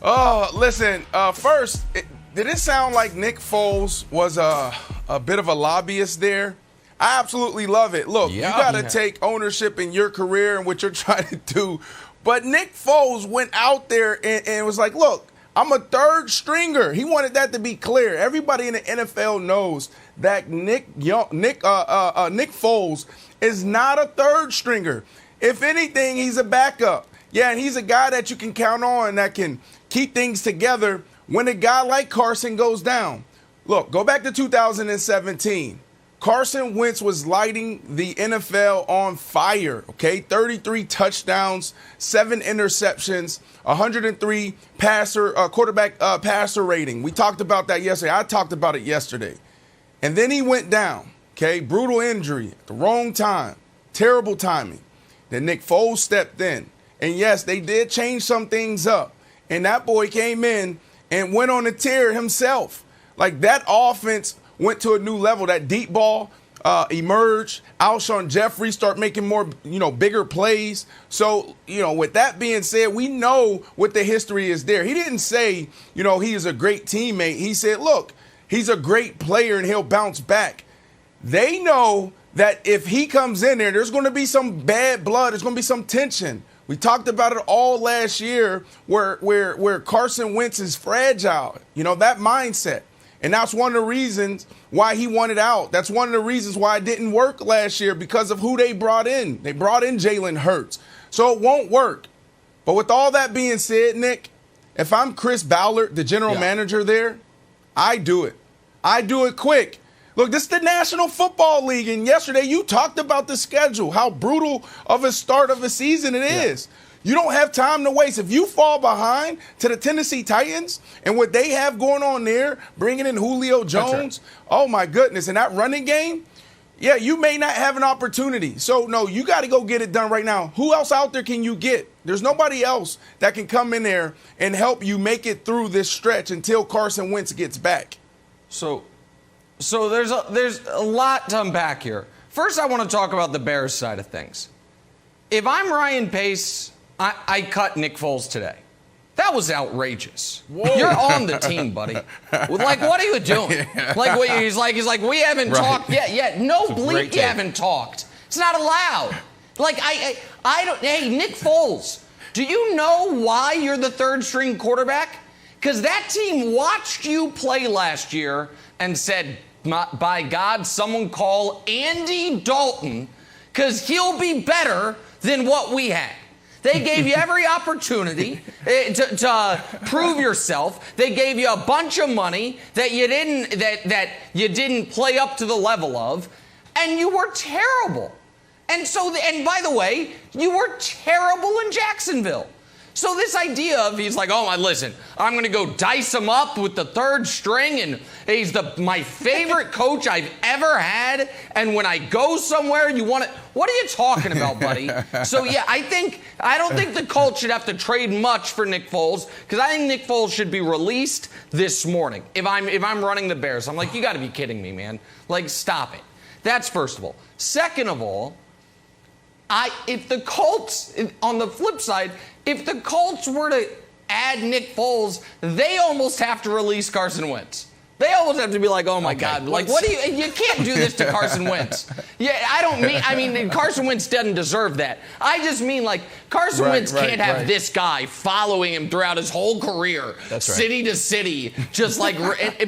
Oh, listen, first, did it sound like Nick Foles was a bit of a lobbyist there? I absolutely love it. Look, you got to take ownership in your career and what you're trying to do. But Nick Foles went out there and was like, look, I'm a third stringer. He wanted that to be clear. Everybody in the NFL knows that Nick Foles is not a third stringer. If anything, he's a backup. Yeah, and he's a guy that you can count on that can keep things together when a guy like Carson goes down. Look, go back to 2017. Carson Wentz was lighting the NFL on fire, okay? 33 touchdowns, 7 interceptions, 103 quarterback passer rating. We talked about that yesterday. I talked about it yesterday. And then he went down, okay? Brutal injury at the wrong time. Terrible timing. Then Nick Foles stepped in. And yes, they did change some things up. And that boy came in and went on a tear himself. Like, that offense went to a new level. That deep ball emerged. Alshon Jeffrey start making more, bigger plays. So, with that being said, we know what the history is there. He didn't say, he is a great teammate. He said, look, he's a great player and he'll bounce back. They know that if he comes in there, there's going to be some bad blood. There's going to be some tension. We talked about it all last year where Carson Wentz is fragile, that mindset. And that's one of the reasons why he wanted out. That's one of the reasons why it didn't work last year, because of who they brought in. They brought in Jalen Hurts. So it won't work. But with all that being said, Nick, if I'm Chris Ballard, the general manager there, I do it. I do it quick. Look, this is the National Football League, and yesterday you talked about the schedule, how brutal of a start of a season it is. You don't have time to waste. If you fall behind to the Tennessee Titans and what they have going on there, bringing in Julio Jones, oh my goodness, and that running game, yeah, you may not have an opportunity. So, no, you got to go get it done right now. Who else out there can you get? There's nobody else that can come in there and help you make it through this stretch until Carson Wentz gets back. So there's a lot to unpack here. First, I want to talk about the Bears side of things. If I'm Ryan Pace, I cut Nick Foles today. That was outrageous. Whoa. You're on the team, buddy. Like, what are you doing? Like, he's like, we haven't talked yet. Yeah, no bleep, you haven't talked. It's not allowed. Like, I don't. Hey, Nick Foles, do you know why you're the third string quarterback? Because that team watched you play last year and said, by God, someone call Andy Dalton, because he'll be better than what we had. They gave you every opportunity to prove yourself. They gave you a bunch of money that you didn't play up to the level of, and you were terrible. And by the way, you were terrible in Jacksonville. So this idea of he's like, listen, I'm going to go dice him up with the third string, and he's my favorite coach I've ever had, and when I go somewhere, you want to... What are you talking about, buddy? So, yeah, I don't think the Colts should have to trade much for Nick Foles, because I think Nick Foles should be released this morning. If I'm running the Bears, I'm like, you got to be kidding me, man. Like, stop it. That's first of all. Second of all, if the Colts, on the flip side, if the Colts were to add Nick Foles, they almost have to release Carson Wentz. They almost have to be like, oh my God, like what do you can't do this to Carson Wentz. Yeah, I mean Carson Wentz doesn't deserve that. I just mean like Carson Wentz can't have this guy following him throughout his whole career, city to city, just like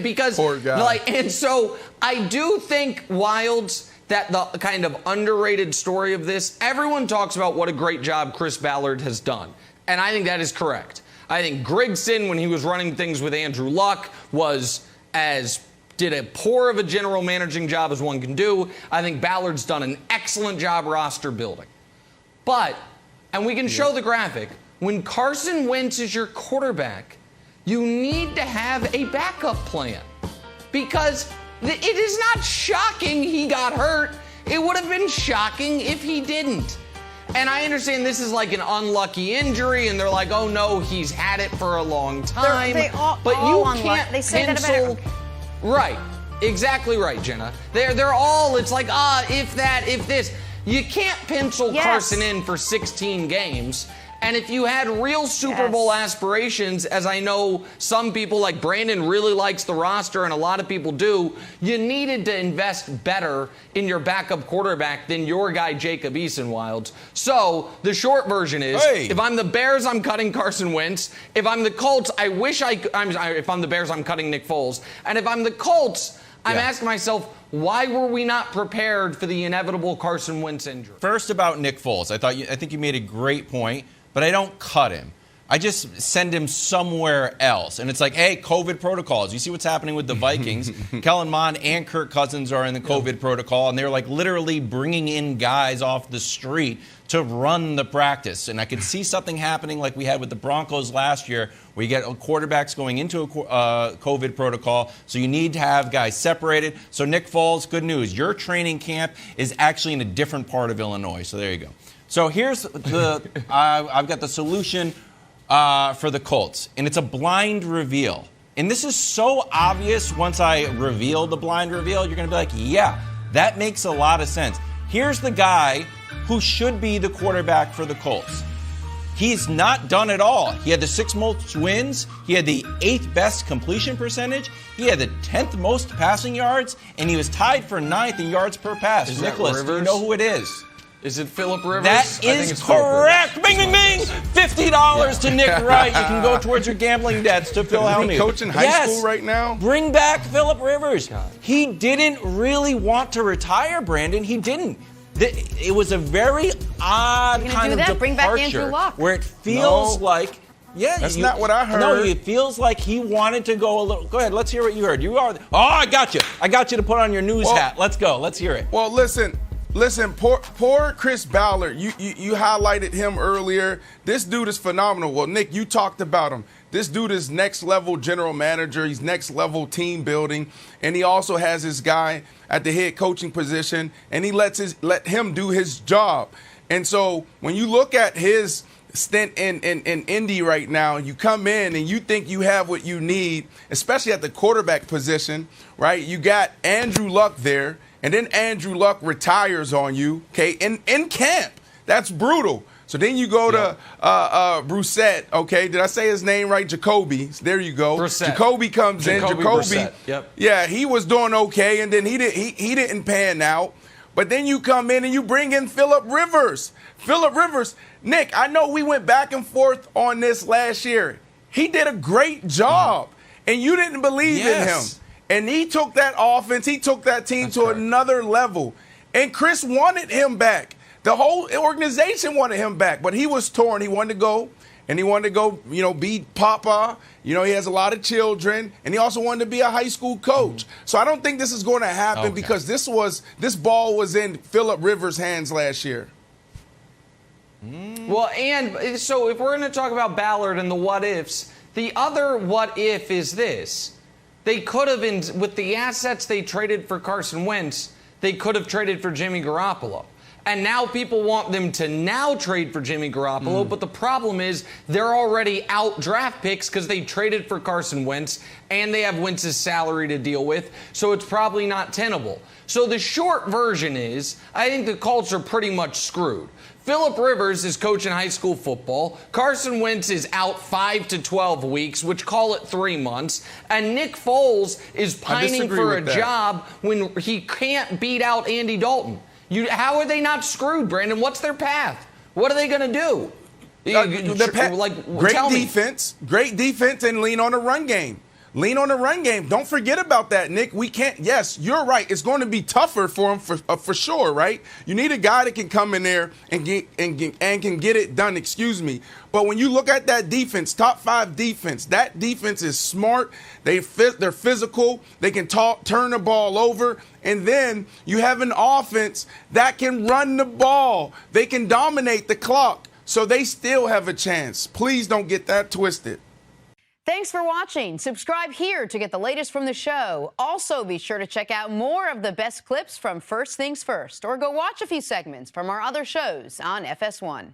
because poor guy. Like, and so I do think Wilds, that the kind of underrated story of this, everyone talks about what a great job Chris Ballard has done. And I think that is correct. I think Grigson, when he was running things with Andrew Luck, did a poor of a general managing job as one can do. I think Ballard's done an excellent job roster building. But, and we can show the graphic, when Carson Wentz is your quarterback, you need to have a backup plan. Because it is not shocking he got hurt. It would have been shocking if he didn't. And I understand this is like an unlucky injury, and they're like, oh no, he's had it for a long time. But you can't they say pencil. That about right. Exactly right, Jenna. They're all, it's like, if that, if this. You can't pencil Carson in for 16 games And if you had real Super Bowl aspirations, as I know some people like Brandon really likes the roster and a lot of people do, you needed to invest better in your backup quarterback than your guy Jacob Eason-Wilds. So the short version is, if I'm the Bears, I'm cutting Carson Wentz. If I'm the Colts, if I'm the Bears, I'm cutting Nick Foles. And if I'm the Colts, I'm asking myself, why were we not prepared for the inevitable Carson Wentz injury? First, about Nick Foles, I think you made a great point, but I don't cut him. I just send him somewhere else. And it's like, hey, COVID protocols. You see what's happening with the Vikings. Kellen Mond and Kirk Cousins are in the COVID protocol, and they're like literally bringing in guys off the street to run the practice. And I could see something happening like we had with the Broncos last year, where you get quarterbacks going into a COVID protocol. So you need to have guys separated. So Nick Foles, good news. Your training camp is actually in a different part of Illinois. So there you go. So here's I've got the solution for the Colts, and it's a blind reveal. And this is so obvious once I reveal the blind reveal, you're going to be like, yeah, that makes a lot of sense. Here's the guy who should be the quarterback for the Colts. He's not done at all. He had the 6th most wins. He had the 8th best completion percentage. He had the 10th most passing yards, and he was tied for 9th in yards per pass. Is Nicholas, do you know who it is? Is it Phillip Rivers? That is correct. Bing, bing, bing. $50 to Nick Wright. You can go towards your gambling debts to Phil Helmuth. Coaching high school right now? Bring back Phillip Rivers. He didn't really want to retire, Brandon. He didn't. It was a very odd kind of departure. Bring back Andrew Luck. Where it feels like... Yeah, that's not what I heard. No, it feels like he wanted to go a little... Go ahead, let's hear what you heard. I got you. I got you to put on your news hat. Let's go. Let's hear it. Well, listen, poor Chris Ballard. You highlighted him earlier. This dude is phenomenal. Well, Nick, you talked about him. This dude is next level general manager. He's next level team building, and he also has his guy at the head coaching position, and he let him do his job. And so when you look at his stint in Indy right now, you come in and you think you have what you need, especially at the quarterback position, right? You got Andrew Luck there. And then Andrew Luck retires on you, okay, in camp. That's brutal. So then you go to Brissett, okay? Did I say his name right? Jacoby. There you go. Brissett. Jacoby comes in. Jacoby, yeah, he was doing okay, and then he didn't pan out. But then you come in and you bring in Phillip Rivers. Phillip Rivers, Nick, I know we went back and forth on this last year. He did a great job, and you didn't believe in him. And he took that offense, he took that team to another level. And Chris wanted him back. The whole organization wanted him back, but he was torn. He wanted to go, and he wanted to go, be Papa. He has a lot of children, and he also wanted to be a high school coach. So I don't think this is going to happen because this ball was in Phillip Rivers' hands last year. Well, and so if we're going to talk about Ballard and the what-ifs, the other what-if is this. They could have, with the assets they traded for Carson Wentz, they could have traded for Jimmy Garoppolo. And now people want them to now trade for Jimmy Garoppolo, but the problem is they're already out draft picks because they traded for Carson Wentz, and they have Wentz's salary to deal with, so it's probably not tenable. So the short version is, I think the Colts are pretty much screwed. Phillip Rivers is coaching high school football. Carson Wentz is out 5 to 12 weeks, which call it 3 months. And Nick Foles is pining for a job when he can't beat out Andy Dalton. How are they not screwed, Brandon? What's their path? What are they going to do? Great defense, and lean on the run game. Lean on the run game. Don't forget about that, Nick. We can't. Yes, you're right. It's going to be tougher for him for sure, right? You need a guy that can come in there and can get it done. Excuse me. But when you look at that defense, top 5 defense, that defense is smart. They're physical. They can turn the ball over, and then you have an offense that can run the ball. They can dominate the clock, so they still have a chance. Please don't get that twisted. Thanks for watching. Subscribe here to get the latest from the show. Also, be sure to check out more of the best clips from First Things First, or go watch a few segments from our other shows on FS1.